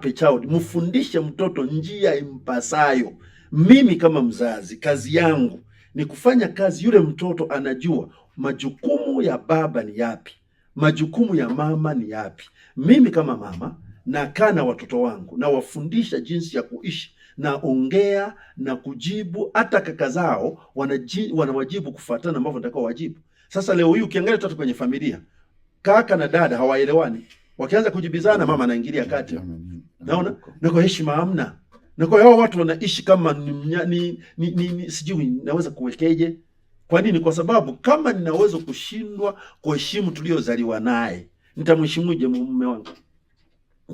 a child, mfundishe mtoto njia impasayo. Mimi kama mzazi, kazi yangu ni kufanya kazi, yule mtoto anajua majukumu ya baba ni yapi, majukumu ya mama ni yapi. Mimi kama mama nakaa na watoto wangu na wafundisha jinsi ya kuishi, naongea na kujibu. Hata kaka zao wanawajibu kufuatana ambavyo nataka wajibu. Sasa leo hii ukiangalia watoto kwenye familia, kaka na dada hawaelewani. Wakianza kujibizana, mama anaingilia kati. Naona na kwa heshima hamna. Na kwa hao watu wanaishi kama sijui naweza kuwekeje. Kwa nini? Kwa sababu kama ninaweza kushindwa kuheshimu tuliozaliwa naye, nitamheshimuje mume wangu?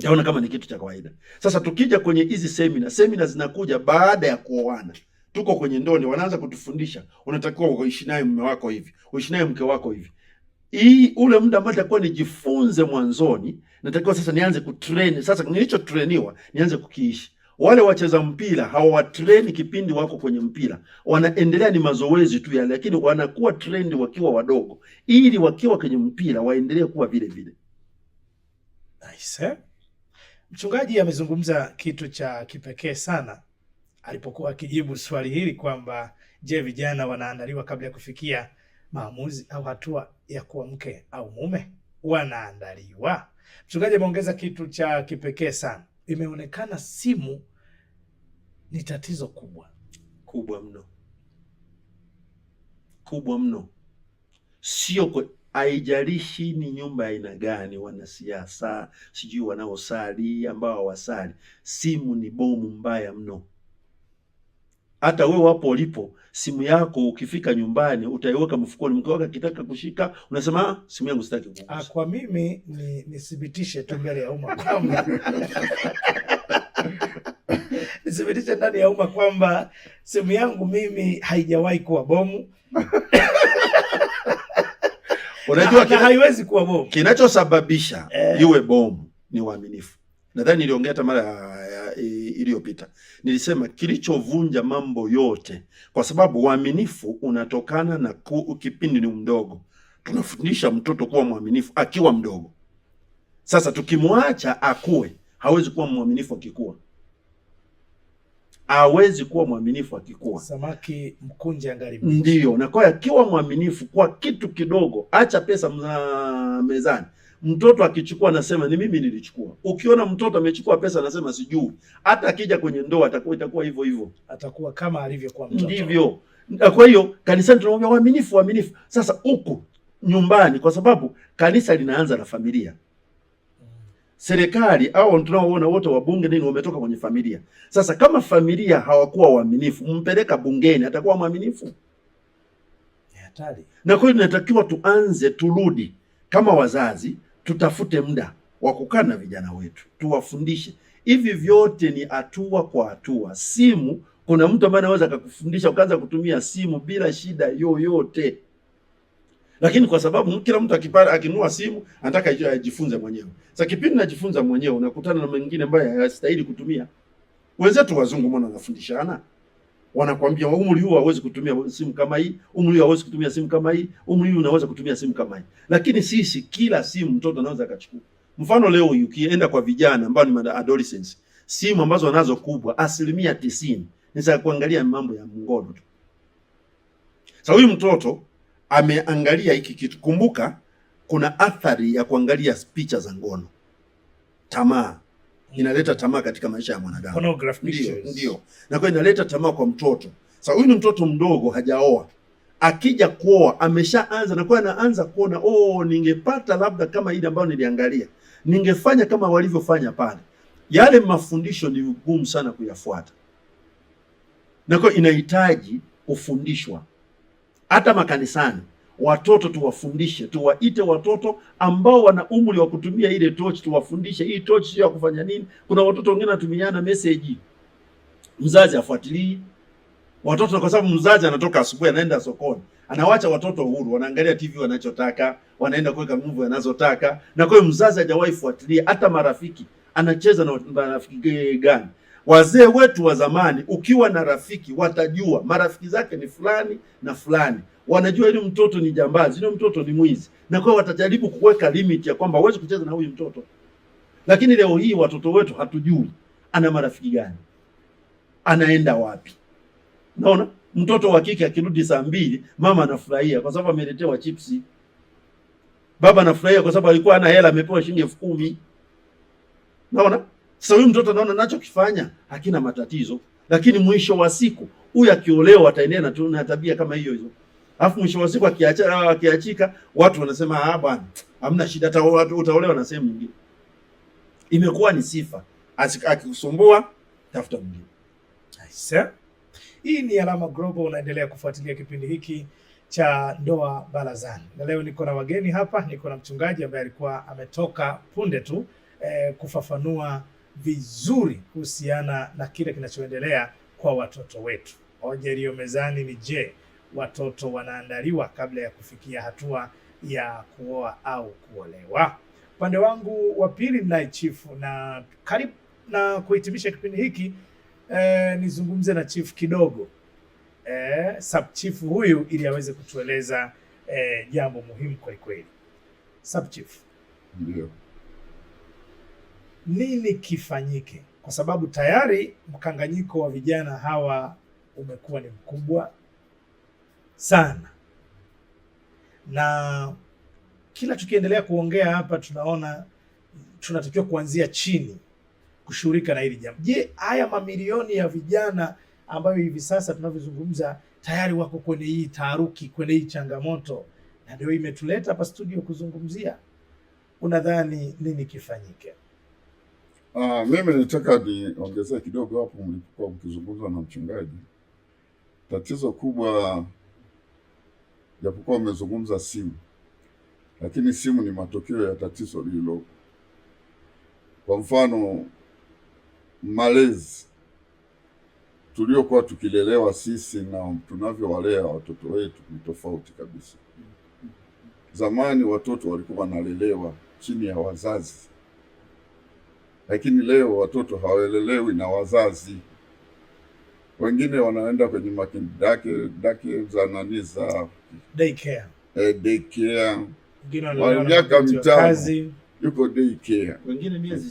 Naona kama ni kitu cha kawaida. Sasa tukija kwenye hizi semina zinakuja baada ya kuoana. Tuko kwenye ndoni, wanaanza kutufundisha unatakiwa uishi naye mume wako hivi, uishi naye mke wako hivi. Ule muda ambao nitakuwa nijifunze mwanzoni, natakiwa sasa nianze kutrain. Sasa nilichotrainiwa nianze kukiishi. Wale wacheza mpira hawatrain kipindi wako kwenye mpira, wanaendelea ni mazoezi tu yale, lakini wanakuwa trend wakiwa wadogo, ili wakiwa kwenye mpira waendelee kuwa vile vile. Nice. Mchungaji amezungumza kitu cha kipekee sana alipokuwa akijibu swali hili kwamba je, vijana wanaandaliwa kabla ya kufikia maamuzi au hatua ya kuwa mke au mume? Wanaandaliwa. Mchungaji ameongeza kitu cha kipekee sana. Imeonekana simu ni tatizo kubwa mno. Sio haijalishi ni nyumba ya aina gani, wanasiasa sijui wanaosali ambao hawasali, simu ni bomu mbaya mno. Hata wewe hapo ulipo, simu yako ukifika nyumbani utaiweka mfukoni, mke wako akitaka kushika unasema simu yangu sitaki kugusa. Kwa mimi nithibitishe tu mbele ya umma kwamba nithibitishe ndani ya umma kwamba simu yangu mimi haijawahi kuwa bomu. Unajua haiwezi kuwa bomu. Kinachosababisha iwe bomu ni uaminifu. Nadhani niliongea hata mara iliyopita. Nilisema kilichovunja mambo yote, kwa sababu uaminifu unatokana na kipindi ni mdogo. Tunafundisha mtoto kuwa mwaminifu akiwa mdogo. Sasa tukimwacha akue, hawezi kuwa mwaminifu akikua. Hawezi kuwa mwaminifu akikua. Samaki mkunje angali mbichi. Ndio, na kwa akiwa mwaminifu kwa kitu kidogo, acha pesa mezani. Mtoto akichukua anasema ni mimi nilichukua. Ukiona mtoto amechukua pesa anasema sijui, hata akija kwenye ndoa itakuwa hivyo hivyo. Atakuwa kama alivyokuwa mtoto. Ndivyo. Kwa hiyo kanisani tunamwambia uaminifu. Sasa huku nyumbani, kwa sababu kanisa linaanza na familia. Serikali au tunaoona wote wabunge nini wametoka kwenye familia. Sasa kama familia hawakuwa waaminifu, mpeleka bungeni atakuwa mwaminifu? Hatari. Na kwa hiyo tunatakiwa turudi kama wazazi, tutafute muda wa kukaa na vijana wetu, tuwafundishe. Hivi vyote ni hatua kwa hatua. Simu, kuna mtu ambaye anaweza akakufundisha ukaanza kutumia simu bila shida yoyote. Lakini kwa sababu kila mtu akinunua simu anataka ajifunze mwenyewe. Sasa kipindi najifunza mwenyewe unakutana na mwingine ambaye hastahili kutumia. Wenzetu wazungu mbona wanafundishana? Wanakuambia umri huu hauwezi kutumia simu kama hii, umri huu hauwezi kutumia simu kama hii, umri huu unaweza kutumia simu kama hii. Lakini sisi kila simu mtoto anaweza akachukua. Mfano leo ukienda kwa vijana ambao ni adolescents, simu ambazo wanazo kubwa 90% ni za kuangalia mambo ya ngono tu. Sasa huyu mtoto ameangalia hiki kitu. Kumbuka kuna athari ya kuangalia picha za ngono. Tamaa inaleta tamaa katika maisha ya mwanadamu. Pornography pictures. Ndio. Na kwa inaleta tamaa kwa mtoto. Sasa huyu ni mtoto mdogo hajaoa. Akija kuoa ameshaanza na kwa anaanza kuona ningepata labda kama ile ambayo niliangalia. Ningefanya kama walivyofanya pale. Yale mafundisho ni ngumu sana kuyafuata. Na kwa inahitaji kufundishwa. Hata makanisani watoto tuwafundishe, tuwaite watoto ambao wana umri wa kutumia ile torch, tuwafundishe hii torch sio ya kufanya nini. Kuna watoto wengine wanatumiana message, mzazi afuatilii, Watoto kwa sababu mzazi anatoka asubuhi anaenda sokoni, anawacha watoto uhuru, wanaangalia TV wanachotaka, wanaenda kuweka movie wanazotaka, na kwa hiyo mzazi hajawahi fuatilia hata marafiki anacheza na marafiki gani. Wazee wetu wa zamani, ukiwa na rafiki watajua marafiki zake ni fulani na fulani, wanajua ili mtoto ni jambazi, ili mtoto ni mwizi, na kwa hiyo watajaribu kuweka limit ya kwamba huwezi kucheza na huyu mtoto. Lakini leo hii watoto wetu hatujui ana marafiki gani, anaenda wapi. Naona mtoto wa kike akirudi saa 2 mama anafurahia kwa sababu ameletewa chipsi, baba anafurahia kwa sababu alikuwa hana hela, amepewa shilingi 10,000. Naona sasa huyu mtoto naona nachokifanya hakina matatizo, lakini mwisho wa siku huyu akiolewa ataendelea na tabia kama hiyo hizo. Alafu mwisho wa siku akiachika, watu wanasema bwana hamna shida, utaolewa na sehemu nyingine. Imekuwa ni sifa, akikusumbua tafuta mwingine. Nice. Hii ni Alama Global, unaendelea kufuatilia kipindi hiki cha Ndoa Barazani, na leo niko na wageni hapa. Niko na mchungaji ambaye alikuwa ametoka punde tu kufafanua vizuri kuhusiana na kile kinachoendelea kwa watoto wetu. Hoja iliyo mezani ni je, watoto wanaandaliwa kabla ya kufikia hatua ya kuoa au kuolewa? Upande wangu wa pili ninaye Chifu, na karibu na kuhitimisha kipindi hiki nizungumze na Chief kidogo, sub chief huyu, ili aweze kutueleza jambo muhimu kweli kweli. Sub chief, ndio nini kifanyike? Kwa sababu tayari mkanganyiko wa vijana hawa umekuwa ni mkubwa sana, na kila tukiendelea kuongea hapa tunaona tunatakiwa kuanzia chini kushughulika na hili jambo. Je, haya mamilioni ya vijana ambayo hivi sasa tunavyozungumza tayari wako kwenye hii taharuki, kwenye hii changamoto, na ndio imetuleta hapa studio kuzungumzia, unadhani nini kifanyike? Mimi nitaka niongezee kidogo hapo mlipokuwa mkizungumza na mchungaji. Tatizo kubwa, japokuwa umezungumza simu, lakini simu ni matokeo ya tatizo lililopo. Kwa mfano, malezi tuliokuwa tukilelewa sisi na tunavyowalea watoto wetu ni tofauti kabisa. Zamani watoto walikuwa wanalelewa chini ya wazazi, lakini leo watoto hawalelewi na wazazi. Wengine wanaenda kwenye makindake za nani za daycare, miaka 5 yuko daycare, wengine miezi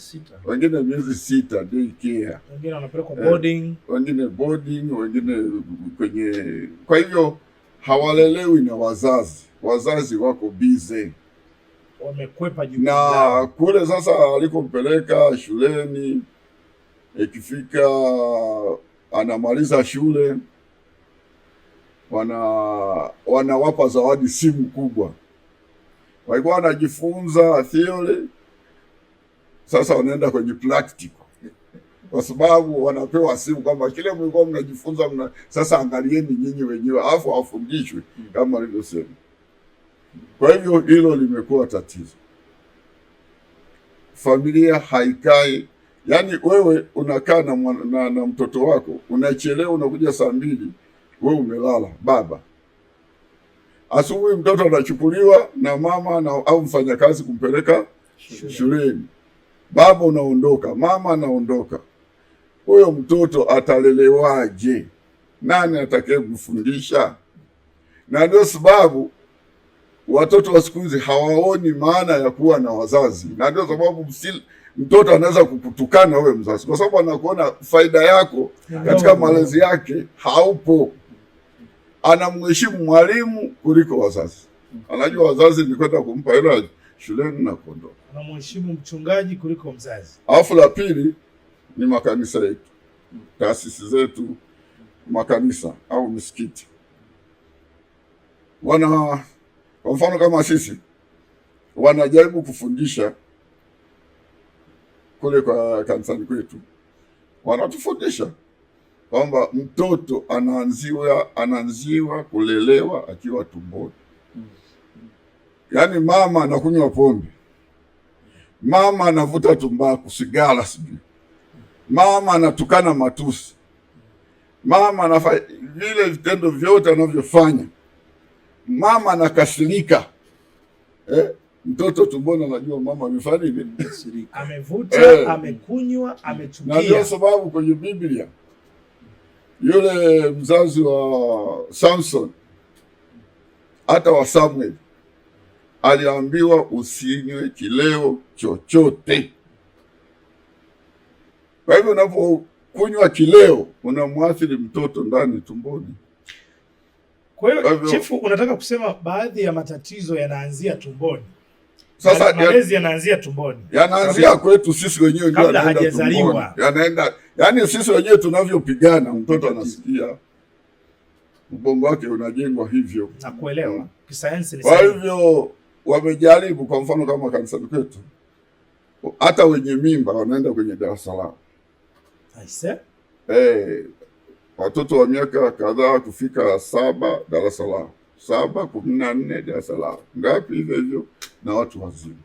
6 daycare, wengine wanapelekwa boarding, wengine boarding, wengine kwenye. Kwa hivyo hawalelewi na wazazi, wazazi wako busy, wamekwepa jukumu na kule sasa alikompeleka shuleni, ikifika anamaliza shule wanawapa zawadi simu kubwa. Walikuwa wanajifunza theory, sasa wanaenda kwenye practical, kwa sababu wanapewa simu kwamba kile mlikuwa mnajifunza sasa angalieni nyinyi wenyewe, alafu hawafundishwi kama alivyosema. Kwa hivyo hilo limekuwa tatizo. Familia haikai, yani wewe unakaa na mtoto wako, unachelewa, unakuja saa 2, wewe umelala baba. Asubuhi mtoto anachukuliwa na mama au mfanyakazi kumpeleka shuleni. Baba unaondoka, mama anaondoka. Huyo mtoto atalelewaje? Nani atakaye kumfundisha? Na ndio sababu watoto wa siku hizi hawaoni maana ya kuwa na wazazi. Na ndio sababu mtoto anaweza kukutukana wewe mzazi, kwa sababu anakuona faida yako katika malezi yake haupo. Anamheshimu mwalimu kuliko wazazi. Anajua wazazi ni kwenda kumpa hela shuleni na kuondoka. Anamheshimu mchungaji kuliko mzazi. Alafu la pili ni makanisa yetu, taasisi zetu, makanisa au misikiti. Kwa mfano kama sisi, wanajaribu kufundisha kule kwa kanisani kwetu, wanatufundisha kwamba mtoto anaanziwa kulelewa akiwa tumboni. Yaani mama anakunywa pombe, mama anavuta tumbaku, sigara, sijui, mama anatukana matusi, mama anafanya vile vitendo vyote anavyofanya, mama anakasirika, mtoto tumboni anajua mama amefanya nini, amevuta, amekunywa, amechukia. Na ndio sababu kwenye Biblia yule mzazi wa Samson, hata wa Samuel, aliambiwa usinywe kileo chochote. Kwa hivyo unapokunywa kileo unamwathiri mtoto ndani tumboni. Kwa hiyo chifu, unataka kusema baadhi ya matatizo yanaanzia tumboni. Sasa malezi yanaanzia tumboni. Yanaanzia kwetu sisi wenyewe, ndio kabla hajazaliwa. Yanaenda, yani sisi wenyewe tunavyopigana, mtoto anasikia, ubongo wake unajengwa hivyo na kuelewa kisayansi. Kwa hivyo wamejaribu, kwa mfano kama kanisani kwetu, hata wenye mimba wanaenda kwenye darasa lao. Watoto wa miaka kadhaa kufika 7 darasa lao, 7, 14 darasa lao, ngapi hivyo hivyo na watu wazima.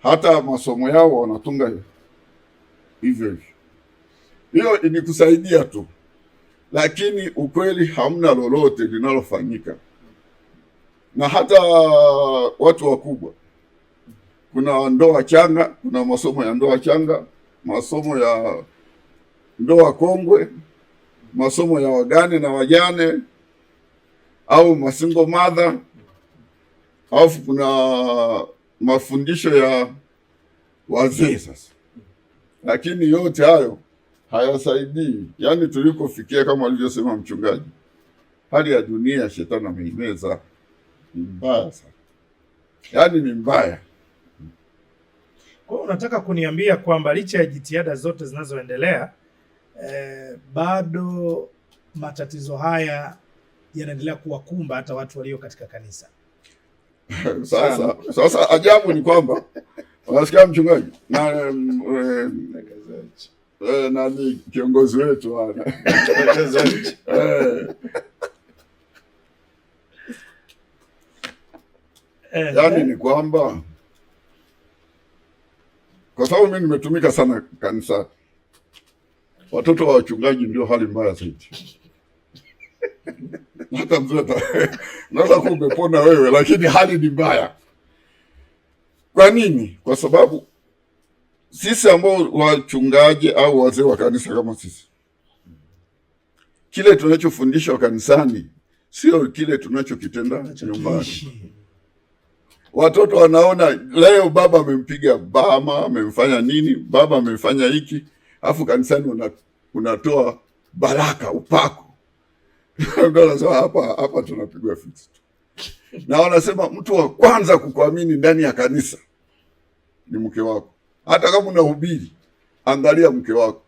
Hata masomo yao wanatunga hivyo hivyo. Hiyo ni kusaidia tu, lakini ukweli hamna lolote linalofanyika. Na hata watu wakubwa, kuna ndoa changa, kuna masomo ya ndoa changa, masomo ya ndoa kongwe, masomo ya wagane na wajane au masingle mother, au kuna mafundisho ya wazee sasa. Lakini yote hayo hayasaidii. Yaani tulikofikia, kama alivyosema mchungaji, hali ya dunia shetani ameimeza, ni mbaya sana. Yaani ni mbaya. Kwa hiyo unataka kuniambia kwamba licha ya jitihada zote zinazoendelea, bado matatizo haya yanaendelea kuwakumba hata watu walio katika kanisa? Sasa ajabu ni kwamba unasikia mchungaji na ni kiongozi wetu ana yaani ni kwamba, kwa sababu mimi nimetumika sana kanisa, watoto wa wachungaji ndio hali mbaya zaidi. Hata mzee naweza kuwa umepona wewe, lakini hali ni mbaya. Kwa nini? Kwa sababu sisi ambao wachungaji au wazee wa kanisa kama sisi, kile tunachofundishwa kanisani sio kile tunachokitenda nyumbani. Watoto wanaona leo baba amempiga, mama amemfanya nini, baba amefanya hiki, afu kanisani unatoa baraka, upako. Ndio hapa tunapigwa fiti. Na wanasema mtu wa kwanza kukuamini ndani ya kanisa ni mke wako. Hata kama unahubiri, angalia mke wako.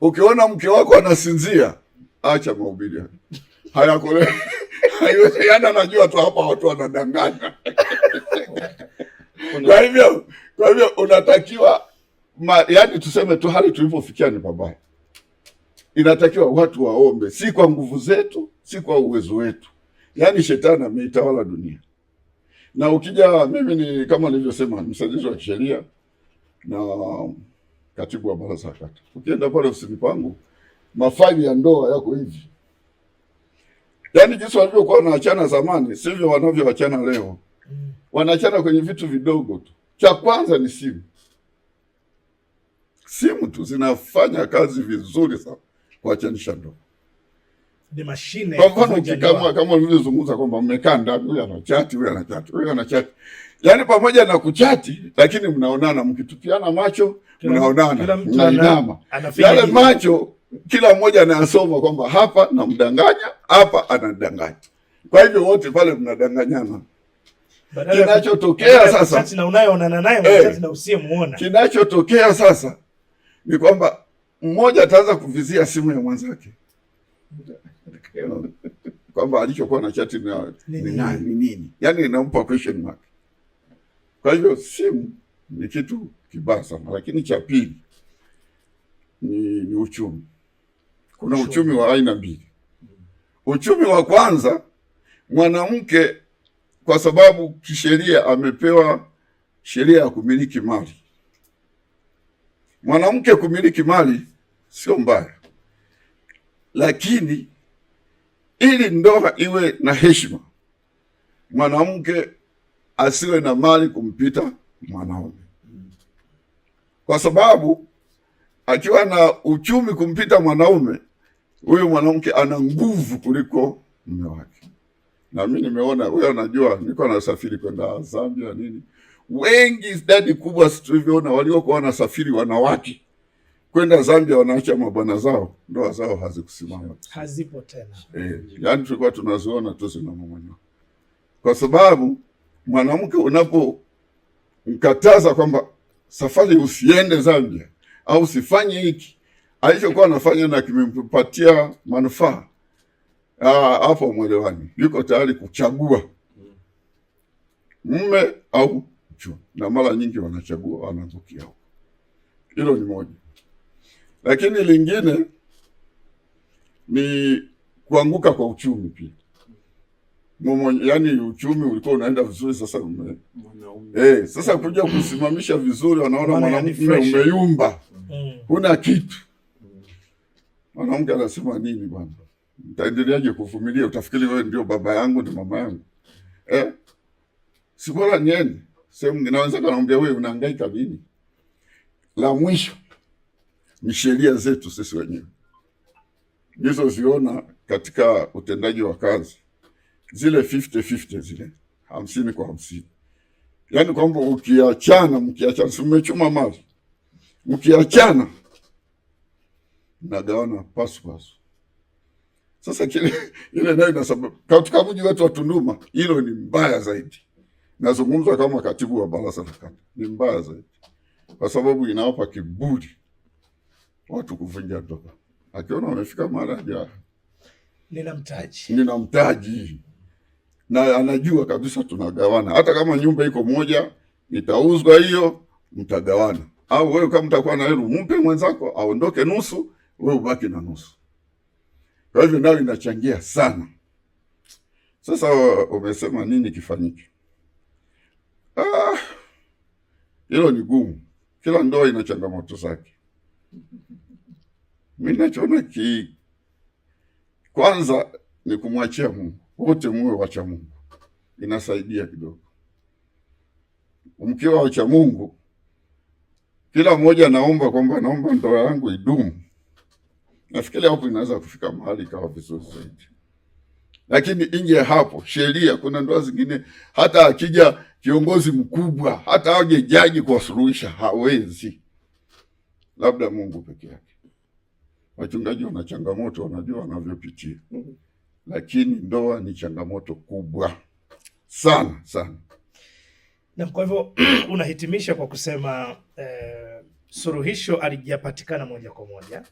Ukiona mke wako anasinzia, acha mahubiri hayako. Haiwezekani, anajua tu hapa watu wanadanganya. Kwa hivyo unatakiwa yaani tuseme tu hali tulipofikia ni pabaya. Inatakiwa watu waombe, si kwa nguvu zetu, si kwa uwezo wetu. Yaani shetani ameitawala dunia. Na ukija, mimi ni kama nilivyosema, msaidizi wa kisheria na katibu wa baraza la kata. Ukienda pale ofisini pangu, mafaili ya ndoa yako hivi. Yaani jinsi walivyokuwa wanaachana zamani, sivyo wanavyoachana leo. Wanaachana kwenye vitu vidogo tu. Cha kwanza ni simu. Simu tu zinafanya kazi vizuri sana kuachanisha ndoa. Ni mashine. Kwa mfano kama ulivyozungumza kwamba mmekaa ndani, huyu anachati, huyu anachati, huyu anachati. Yaani pamoja na kuchati, lakini mnaonana, mkitupiana macho, mnaonana, mnainama. Yale macho kila mmoja anasoma kwamba hapa namdanganya, hapa anadanganya. Kwa hivyo wote pale mnadanganyana. Kinachotokea sasa, na unayoonana naye mchati na usiyemuona. Kinachotokea sasa ni kwamba mmoja ataanza kuvizia simu ya mwenzake. Kwamba alichokuwa na chati ni nini? Yaani inampa question mark. Kwa hivyo simu ni kitu kibaya sana, lakini cha pili ni uchumi. Kuna uchumi wa aina mbili. Uchumi wa kwanza, mwanamke kwa sababu kisheria amepewa sheria ya kumiliki mali. Mwanamke kumiliki mali sio mbaya. lakini ili ndoa iwe na heshima, mwanamke asiwe na mali kumpita mwanaume, kwa sababu akiwa na uchumi kumpita mwanaume, huyu mwanamke ana nguvu kuliko mume wake. Na mimi nimeona, wewe unajua, niko nasafiri kwenda Zambia nini, wengi idadi kubwa tulivyoona waliokuwa wanasafiri wanawake kwenda Zambia wanaacha mabwana zao, ndoa zao hazikusimama, hazipo tena. Yani tulikuwa tunaziona tu zinamomonyoka, kwa sababu mwanamke unapomkataza kwamba safari usiende Zambia au usifanye hiki alichokuwa anafanya na kimempatia manufaa, hapo mwelewani, yuko tayari kuchagua mume au uchumi, na mara nyingi wanachagua wanaangukia huko. Hilo ni moja, lakini lingine ni kuanguka kwa uchumi pia. Yani uchumi ulikuwa unaenda vizuri, sasa sasa kuja kusimamisha vizuri, wanaona mwanamke umeyumba, huna kitu. Mwanamke anasema nini bwana, nitaendeleaje kuvumilia? Utafikiri wewe ndio baba yangu na mama yangu? Si bora niende sehemu ninaweza kanaambia wewe unahangaika nini? La mwisho ni sheria zetu sisi wenyewe, hizo ziona katika utendaji wa kazi, zile 50-50, zile 50-50, yaani kwamba mkiachana, mmechuma mali, mkiachana nagawana pasu. Sasa ile nayo inasababu katika mji wetu wa Tunduma, hilo ni mbaya zaidi. Nazungumza kama katibu wa baraza la kata, ni mbaya zaidi, kwa sababu inawapa kiburi watu kuvunja ndoa. Akiona wamefika mahali nina mtaji na anajua kabisa tunagawana, hata kama nyumba iko moja itauzwa, hiyo mtagawana, au wewe kama mtakuwa na hela mpe mwenzako aondoke nusu, wewe ubaki na nusu. Kwa hivyo nayo inachangia sana. Sasa umesema nini kifanyike? Hilo ni gumu. Kila ndoa ina changamoto zake. Mimi nachoona kwanza ni kumwachia Mungu. Wote muwe wacha Mungu, inasaidia kidogo. Mkiwa wacha Mungu, kila mmoja naomba ndoa yangu idumu, nafikiri hapo inaweza kufika mahali ikawa vizuri zaidi. Lakini nje hapo, sheria, kuna ndoa zingine hata akija kiongozi mkubwa, hata aje jaji kuwasuluhisha hawezi, labda Mungu peke yake. Wachungaji wana changamoto, wanajua wanavyopitia, lakini ndoa ni changamoto kubwa sana sana. Na kwa hivyo unahitimisha kwa kusema suluhisho alijapatikana moja kwa moja.